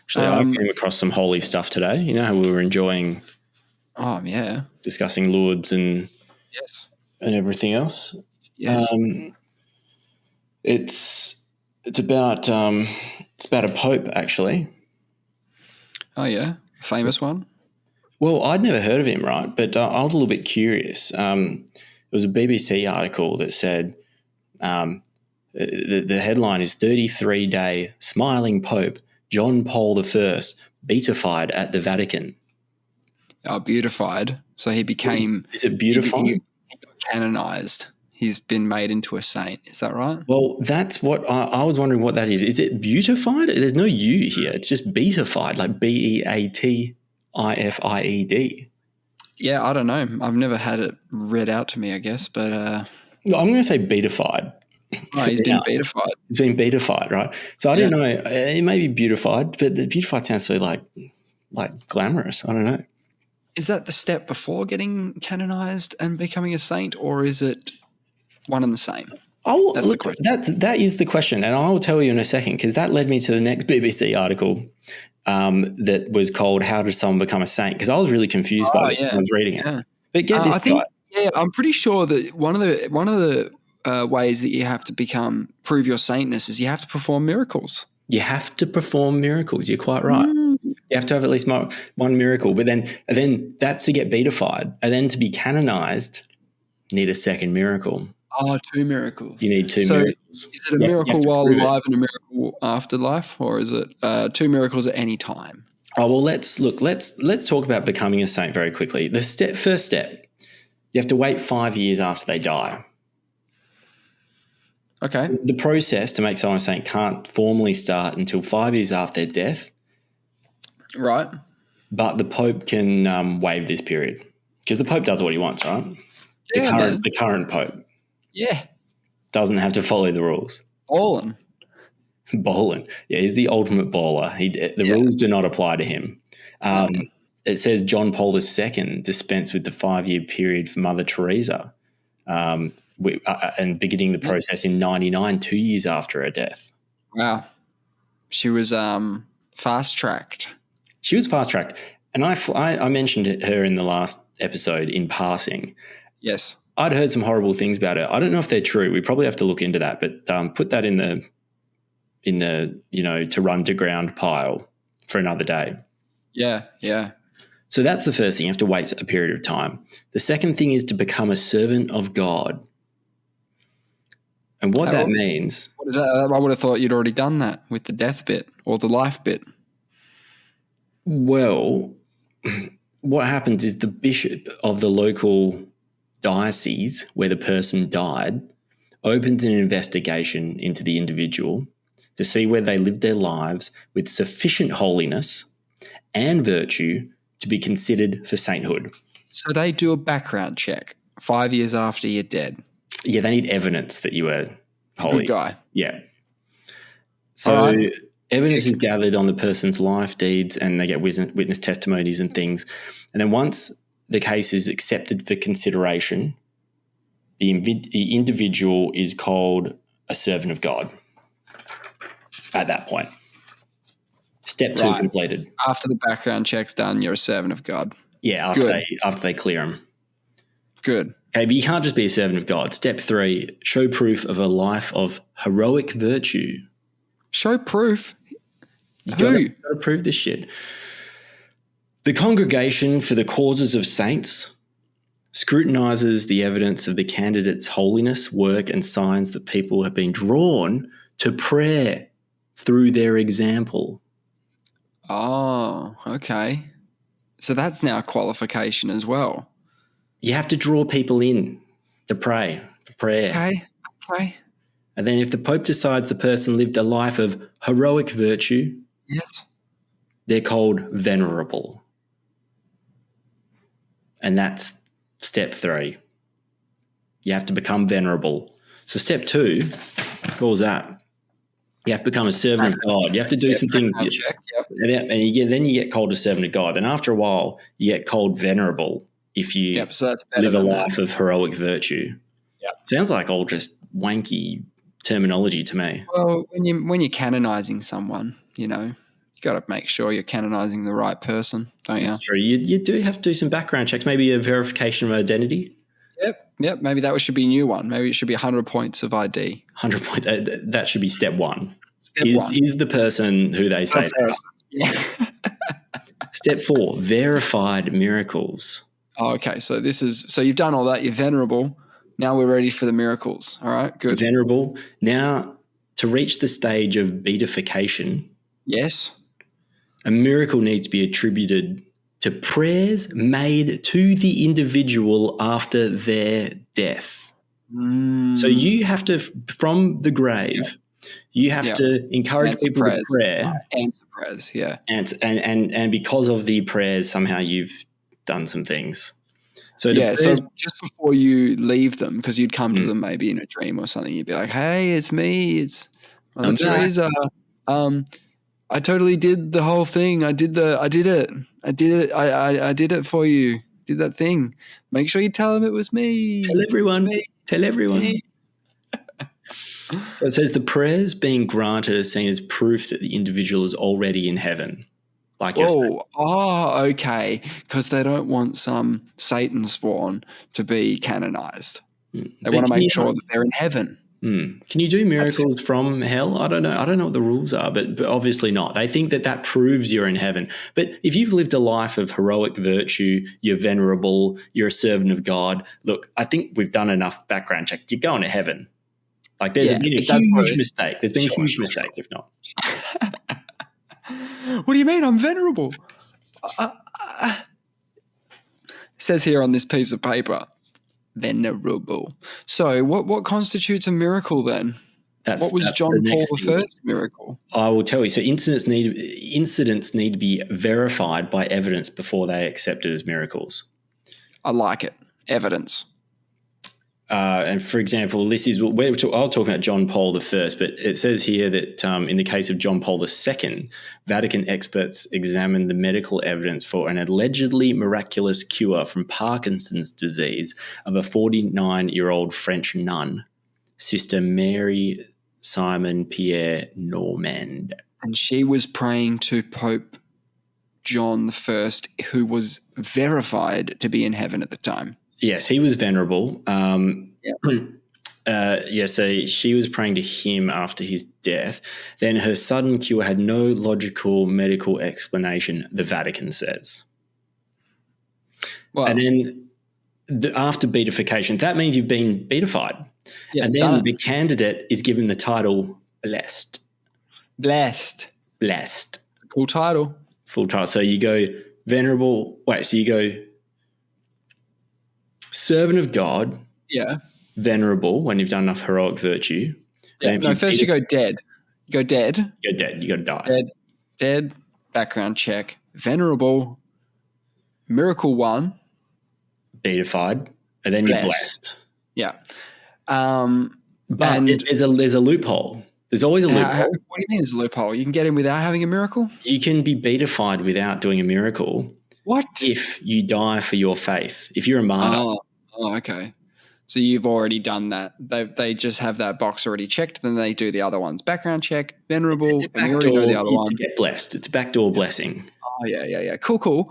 Actually, I came across some holy stuff today. You know how we were enjoying discussing Lourdes and everything else? Yes. It's about a pope, actually. Oh, yeah? A famous one? Well, I'd never heard of him, right? But I was a little bit curious. It was a BBC article that said the headline is 33-day smiling Pope John Paul I beatified at the Vatican. Oh, beatified. So he became... Is it beautified? He got canonized. He's been made into a saint. Is that right? Well, that's what I was wondering what that is. Is it beautified? There's no U here. It's just beatified, like BEATIFIED. Yeah, I don't know. I've never had it read out to me, I guess, but... No, I'm going to say beatified. Oh, he's been beatified. It's been beatified, right? So I don't know. It may be beautified, but the beautified sounds so like glamorous. I don't know. Is that the step before getting canonized and becoming a saint, or is it one and the same? Oh, look, that is the question, and I will tell you in a second, because that led me to the next BBC article that was called "How Does Someone Become a Saint?" Because I was really confused by it when I was reading it. But get this right. Yeah, I'm pretty sure that one of the ways that you have to prove your saintness is you have to perform miracles. You have to perform miracles. You're quite right. You have to have at least one miracle. But then that's to get beatified. And then to be canonized, you need a second miracle. Oh, 2 miracles. You need 2 miracles. Is it a miracle while alive and a miracle after life, or is it 2 miracles at any time? Oh, well, let's talk about becoming a saint very quickly. The first step, you have to wait 5 years after they die. Okay. The process to make someone a saint can't formally start until 5 years after their death. Right. But the Pope can waive this period because the Pope does what he wants, right? The current Pope. Yeah. Doesn't have to follow the rules. Ballin'. Yeah, he's the ultimate baller. The rules do not apply to him. It says John Paul II dispensed with the 5-year period for Mother Teresa and beginning the process in 99, 2 years after her death. Wow. She was fast-tracked. She was fast-tracked. And I mentioned her in the last episode in passing. Yes. I'd heard some horrible things about her. I don't know if they're true. We probably have to look into that, but put that in the to run to ground pile for another day. Yeah, yeah. So that's the first thing. You have to wait a period of time. The second thing is to become a servant of God. And what that means... What is that? I would have thought you'd already done that with the death bit or the life bit. Well, what happens is the bishop of the local diocese where the person died opens an investigation into the individual to see whether they lived their lives with sufficient holiness and virtue to be considered for sainthood. So they do a background check 5 years after you're dead. Yeah, they need evidence that you were holy. Good guy. Yeah. So evidence is gathered on the person's life, deeds, and they get witness testimonies and things. And then once the case is accepted for consideration, the individual is called a servant of God at that point. Step 2 completed. After the background check's done, you're a servant of God. Yeah, after they clear them. Good. Okay, but you can't just be a servant of God. Step 3, show proof of a life of heroic virtue. Show proof? You got to prove this shit. The Congregation for the Causes of Saints scrutinizes the evidence of the candidate's holiness, work, and signs that people have been drawn to prayer through their example. Oh, okay. So that's now a qualification as well. You have to draw people in to pray, to prayer. Okay. And then if the Pope decides the person lived a life of heroic virtue, yes, they're called venerable. And that's step 3. You have to become venerable. So step 2, what was that? You have to become a servant of God. You have to do some things. Check, yep. And then you get called a servant of God. And after a while, you get called venerable if you live a life of heroic virtue. Yep. Sounds like all just wanky terminology to me. Well, when you're canonizing someone, got to make sure you're canonizing the right person, don't you? That's true. You do have to do some background checks, maybe a verification of identity. Yep. Maybe that should be a new one. Maybe it should be 100 points of ID. 100 points. That should be step one. Step one. Is the person who they say they are. Yeah. Step 4, verified miracles. Oh, okay. So you've done all that. You're venerable. Now we're ready for the miracles. All right. Good. Venerable. Now, to reach the stage of beatification, yes, a miracle needs to be attributed to prayers made to the individual after their death. So you have to, from the grave, you have to encourage people to pray. Answer prayers, yeah. And because of the prayers, somehow you've done some things. So so just before you leave them, because you'd come to them maybe in a dream or something, you'd be like, "Hey, it's me. It's Mother Teresa. I totally did the whole thing. I did it. I did it for you. Did that thing. Make sure you tell them it was me. Tell everyone. Tell everyone." So it says the prayers being granted are seen as proof that the individual is already in heaven. Like okay. Because they don't want some Satan spawn to be canonized. They want to make sure that they're in heaven. Can you do miracles from hell? I don't know. I don't know what the rules are, but obviously not. They think that proves you're in heaven. But if you've lived a life of heroic virtue, you're venerable, you're a servant of God. Look, I think we've done enough background check. You're going to heaven. Like there's been a huge mistake. There's been a huge mistake if not. What do you mean? I'm venerable. It says here on this piece of paper, venerable. So what constitutes a miracle then? What was John Paul I's miracle? I will tell you. So incidents need to be verified by evidence before they are accepted as miracles. I like it. Evidence. And for example, I'll talk about John Paul I, but it says here that in the case of John Paul II, Vatican experts examined the medical evidence for an allegedly miraculous cure from Parkinson's disease of a 49-year-old French nun, Sister Mary Simon Pierre Normand. And she was praying to Pope John I, who was verified to be in heaven at the time. Yes, he was venerable. So she was praying to him after his death. Then her sudden cure had no logical medical explanation, the Vatican says. Wow. And then after beatification, that means you've been beatified. Yeah, and then the candidate is given the title blessed. Blessed. Blessed. It's a cool title. Full title. So you go venerable. So you go servant of God. Yeah. Venerable when you've done enough heroic virtue. Yeah. No, first you go dead. You go dead. You go dead. You got to die. Dead. Background check. Venerable. Miracle 1. Beatified. And then you're blessed. Yeah. But there's a loophole. There's always a loophole. What do you mean there's a loophole? You can get in without having a miracle? You can be beatified without doing a miracle. What? If you die for your faith. If you're a martyr. Oh, okay. So you've already done that. They just have that box already checked. Then they do the other ones. Background check, venerable, and you already know the other one. To get blessed. It's a backdoor blessing. Oh, yeah. Cool.